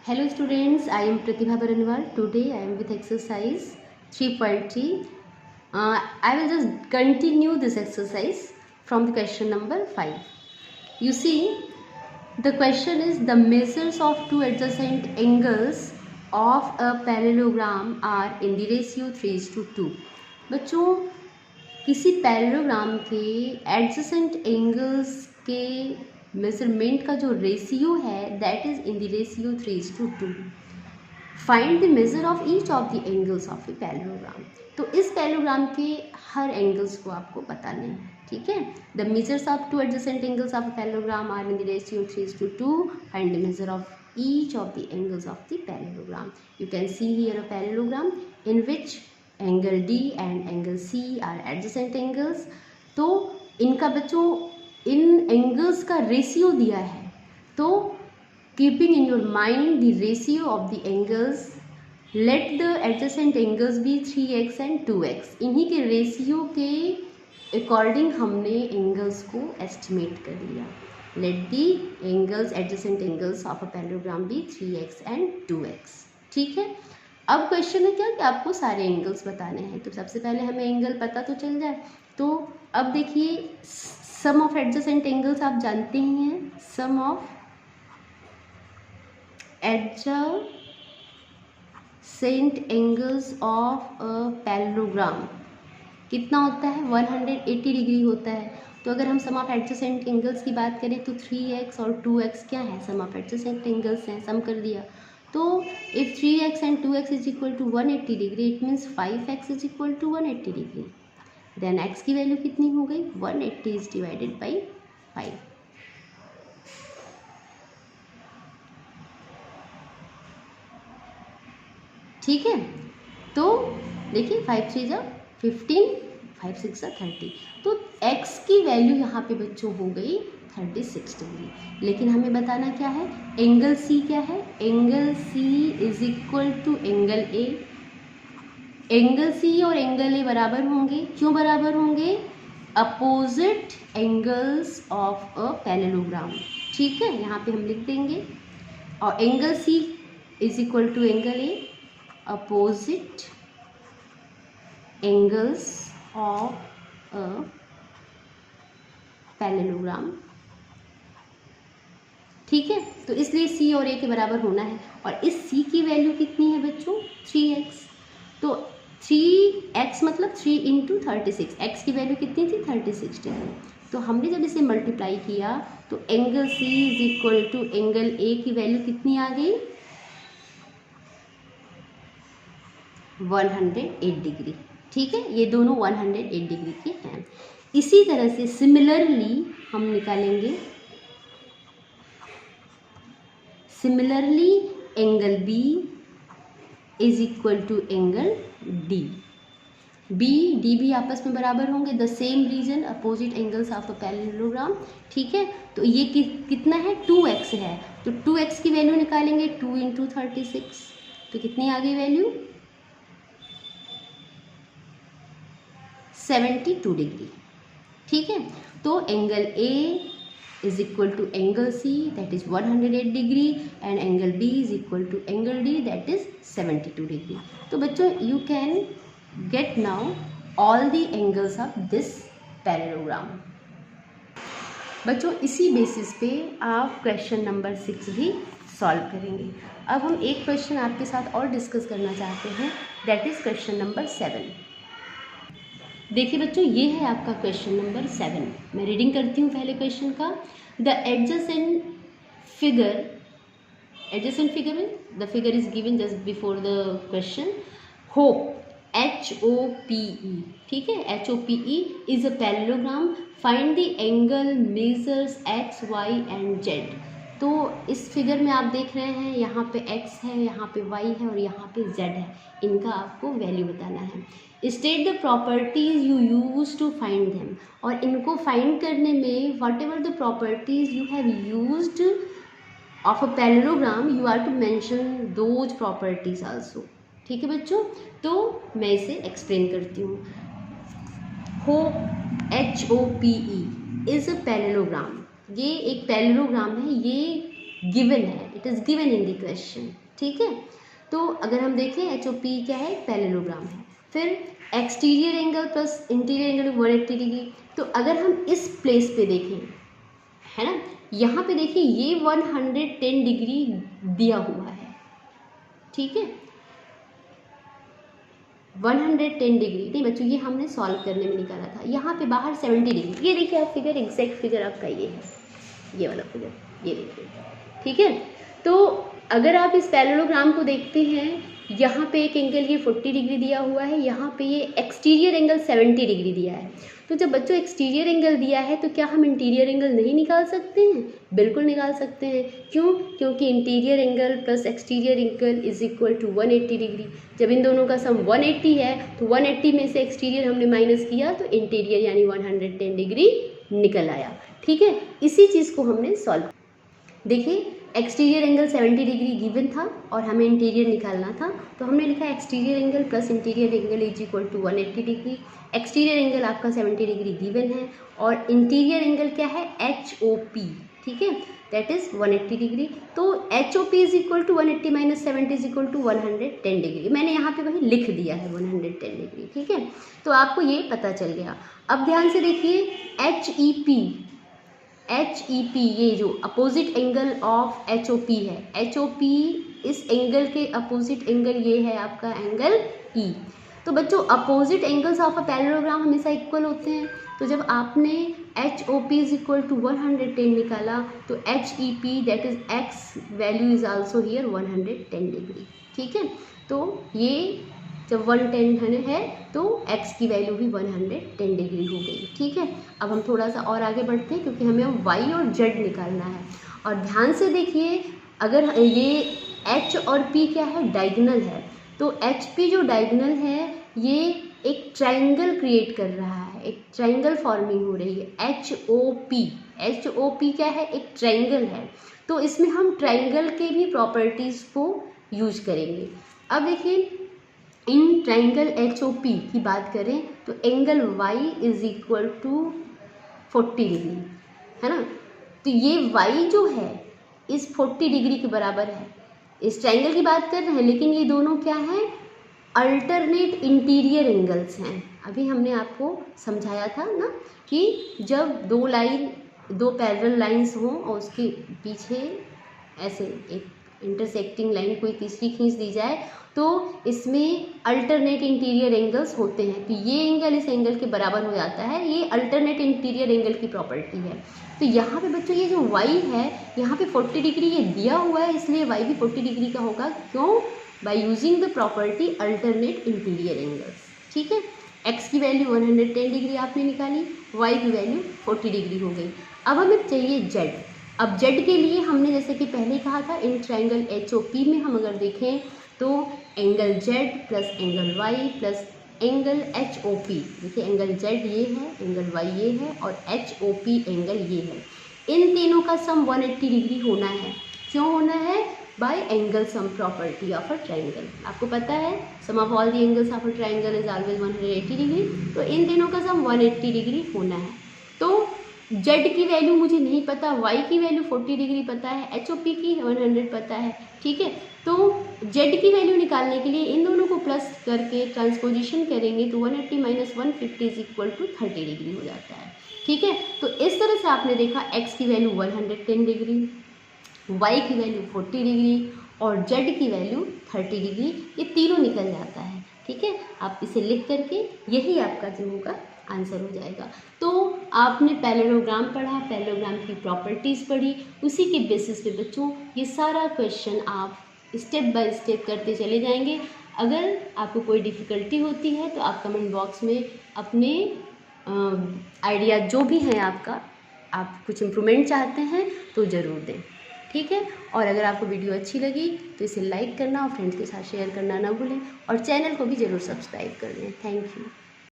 Hello students, I am Pratibha Baranwal. Today I am with exercise 3.3. I will just continue this exercise from the question number 5. You see, the question is the measures of two adjacent angles of a parallelogram are in the ratio 3:2. बच्चों, किसी parallelogram के adjacent angles के measurement का जो ratio है that is in the ratio 3:2. Find the measure of each of the angles of a parallelogram. तो इस parallelogram के हर एंगल्स को आपको बताने हैं. ठीक है, the measures of two adjacent angles of a parallelogram are in the ratio 3:2. Find the measure of each of the angles of the parallelogram. You can see here a parallelogram in which angle D and angle C are adjacent angles. तो इनका बच्चों इन angles का ratio दिया है. तो keeping in your mind the ratio of the angles, let the adjacent angles be 3x and 2x. इन्हीं के ratio के अकॉर्डिंग हमने एंगल्स को एस्टिमेट कर लिया. Let the angles adjacent angles of a parallelogram be 3x and 2x. ठीक है, अब क्वेश्चन है क्या कि आपको सारे एंगल्स बताने हैं. तो सबसे पहले हमें एंगल पता तो चल जाए. तो अब देखिए, सम ऑफ एडजेसेंट एंगल्स आप जानते ही हैं. Sum of adjacent angles of a parallelogram कितना होता है? 180 डिग्री होता है. तो अगर हम सम ऑफ एडजेसेंट एंगल्स की बात करें तो 3x और 2x क्या है? सम ऑफ एडजेसेंट एंगल्स हैं. सम कर दिया. तो if 3x and 2x is equal to 180 degree, it means 5x is equal to 180 degree. Then x की वैल्यू कितनी हो गई? 180 is divided by 5. ठीक है, तो देखिए 5 3 जा 15, 5 6 जा 30. तो x की वैल्यू यहाँ पे बच्चों हो गई 36 डिग्री. लेकिन हमें बताना क्या है? एंगल C क्या है? Angle C is equal to angle A. Angle C और एंगल A बराबर होंगे. क्यों बराबर होंगे? Opposite angles of a parallelogram. ठीक है, यहाँ पे हम लिख देंगे. और angle C is equal to angle A, opposite angles of a parallelogram. ठीक है, तो इसलिए C और A के बराबर होना है. और इस C की वैल्यू कितनी है बच्चों? 3x. तो 3x मतलब 3 इंटू 36. x की वैल्यू कितनी थी? 36 डिग्री. तो हमने जब इसे मल्टीप्लाई किया तो angle C is equal to angle A की वैल्यू कितनी आ गई? 108 डिग्री. ठीक है, ये दोनों 108 डिग्री के हैं. इसी तरह से सिमिलरली हम निकालेंगे. Similarly angle B is equal to angle D. B D भी आपस में बराबर होंगे. The same reason opposite angles of a parallelogram. ठीक है, तो ये कितना है? 2x है. तो 2x की वैल्यू निकालेंगे 2 इंटू 36. तो कितनी आ गई वैल्यू? 72 डिग्री. ठीक है, तो angle A is equal to angle C, that is 108 degree, and angle B is equal to angle D, that is 72 degree. तो बच्चों you can get now all the angles of this parallelogram. बच्चों इसी basis पे आप question number 6 भी solve करेंगे. अब हम एक क्वेश्चन आपके साथ और डिस्कस करना चाहते हैं, दैट इज क्वेश्चन नंबर 7. देखिए बच्चों, ये है आपका क्वेश्चन नंबर 7. मैं रीडिंग करती हूँ पहले क्वेश्चन का. The adjacent figure mean the figure is given just before the question. Hope HOPE. ठीक है, HOPE is a parallelogram. Find the angle measures x, y and z. तो इस फिगर में आप देख रहे हैं यहाँ पे x है, यहाँ पे y है और यहाँ पे z है. इनका आपको वैल्यू बताना है. State the properties you use to find them. और इनको फाइंड करने में whatever the properties you have used of a parallelogram you are to mention those properties also. ठीक है बच्चों, तो मैं इसे एक्सप्लेन करती हूँ. HOPE HOPE is a parallelogram. ये एक पैरेललोग्राम है. ये गिवन है, it that is given in the question. ठीक है, तो अगर हम देखें HOP क्या है, पैरेललोग्राम है। फिर exterior angle plus interior angle 180 degree. तो अगर हम इस प्लेस पे देखें, है ना, यहाँ पे देखिए ये 110 डिग्री दिया हुआ है। ठीक है, 110 डिग्री नहीं बच्चों, ये हमने सॉल्व करने में निकाला था। यहाँ पे बाहर 70 डिग्री, ये देखिए आप फिगर, एग्जैक्ट फिगर आपका ये है, ये वाला फिगर, ये देखिए। ठीक है, तो अगर आप इस पैरेललोग्राम को देखते हैं, यहाँ पे एक एंगल ये 40 डिग्री दिया हुआ है, यहाँ पे ये एक्सटीरियर एंगल 70 डिग्री दिया है। तो जब बच्चों एक्सटीरियर एंगल दिया है तो क्या हम इंटीरियर एंगल नहीं निकाल सकते हैं? बिल्कुल निकाल सकते हैं। क्यों? क्योंकि interior angle plus exterior angle is equal to 180 degree. जब इन दोनों का सम 180 है तो 180 में से एक्सटीरियर हमने माइनस किया तो इंटीरियर यानी 110 डिग्री निकल आया। ठीक है, इसी चीज़ को हमने सॉल्व, देखिए एक्सटीरियर एंगल 70 डिग्री गिवन था और हमें इंटीरियर निकालना था, तो हमने लिखा exterior angle plus interior angle is equal to 180 degree. Exterior angle आपका 70 डिग्री गिवन है और इंटीरियर एंगल क्या है, HOP। ठीक है, दैट इज 180 डिग्री। तो HOP is equal to 180 minus 70 is equal to 110 degree. मैंने यहाँ पे वही लिख दिया है 110 डिग्री। ठीक है, तो आपको ये पता चल गया। अब ध्यान से देखिए HEP ये जो अपोजिट एंगल ऑफ HOP है, HOP इस एंगल के अपोजिट एंगल ये है आपका एंगल E। तो बच्चों opposite angles of a parallelogram हमेशा इक्वल होते हैं। तो जब आपने HOP इज इक्वल टू 110 निकाला तो HEP that is X value is also here 110 degree. ठीक है, तो ये जब 110 है तो x की वैल्यू भी 110 डिग्री हो गई। ठीक है, अब हम थोड़ा सा और आगे बढ़ते हैं क्योंकि हमें y और z निकालना है। और ध्यान से देखिए, अगर ये h और p क्या है, डायगोनल है, तो HP जो डायगोनल है ये एक ट्राइंगल क्रिएट कर रहा है, एक ट्राइंगल फॉर्मिंग हो रही है। HOP क्या है, एक ट्राइंगल है, तो इसमें हम ट्राइंगल के भी प्रॉपर्टीज़ को यूज करेंगे। अब देखिए इन ट्राइंगल HOP की बात करें तो angle Y is equal to 40 degree, है ना। तो ये Y जो है इस 40 डिग्री के बराबर है। इस ट्राइंगल की बात कर रहे हैं, लेकिन ये दोनों क्या हैं, अल्टरनेट इंटीरियर एंगल्स हैं। अभी हमने आपको समझाया था ना कि जब दो पैरेलल लाइंस हों और उसके पीछे ऐसे एक इंटरसेक्टिंग लाइन कोई तीसरी खींच दी जाए तो इसमें अल्टरनेट इंटीरियर एंगल्स होते हैं। तो ये एंगल इस एंगल के बराबर हो जाता है, ये अल्टरनेट इंटीरियर एंगल की प्रॉपर्टी है। तो यहाँ पे बच्चों ये जो y है, यहाँ पे 40 डिग्री ये दिया हुआ है, इसलिए y भी 40 डिग्री का होगा। क्यों? By using the property alternate interior angles. ठीक है, x की वैल्यू 110 डिग्री आपने निकाली, y की वैल्यू 40 डिग्री हो गई। अब हमें चाहिए z। अब z के लिए हमने जैसे कि पहले कहा था, इन ट्राइंगल HOP में हम अगर देखें तो angle z plus angle y plus angle HOP, देखिए एंगल z ये है, एंगल y ये है और HOP एंगल ये है। इन तीनों का सम 180 डिग्री होना है। क्यों होना है? By angle sum property of a triangle. आपको पता है sum of all the angles of a triangle is always 180 degree, तो इन तीनों का सम 180 डिग्री होना है। तो z की वैल्यू मुझे नहीं पता, y की वैल्यू 40 डिग्री पता है, HOP की 100 पता है। ठीक है, तो z की वैल्यू निकालने के लिए इन दोनों को प्लस करके ट्रांसपोजिशन करेंगे तो 180 minus 150 is equal to 30 degree हो जाता है। ठीक है, तो इस तरह से आपने देखा x की वैल्यू 110 डिग्री, y की वैल्यू 40 डिग्री और z की वैल्यू 30 डिग्री, ये तीनों निकल जाता है। ठीक है, आप इसे लिख करके यही आपका जो होगा आंसर हो जाएगा। तो आपने पैरेललोग्राम पढ़ा, पैरेललोग्राम की प्रॉपर्टीज़ पढ़ी, उसी के बेसिस पे बच्चों ये सारा क्वेश्चन आप स्टेप बाय स्टेप करते चले जाएंगे। अगर आपको कोई डिफ़िकल्टी होती है तो आप कमेंट बॉक्स में अपने आइडिया जो भी है आपका, आप कुछ इम्प्रूवमेंट चाहते हैं तो ज़रूर दें। ठीक है, और अगर आपको वीडियो अच्छी लगी तो इसे लाइक करना और फ्रेंड्स के साथ शेयर करना ना भूलें और चैनल को भी ज़रूर सब्सक्राइब कर लें। Thank you.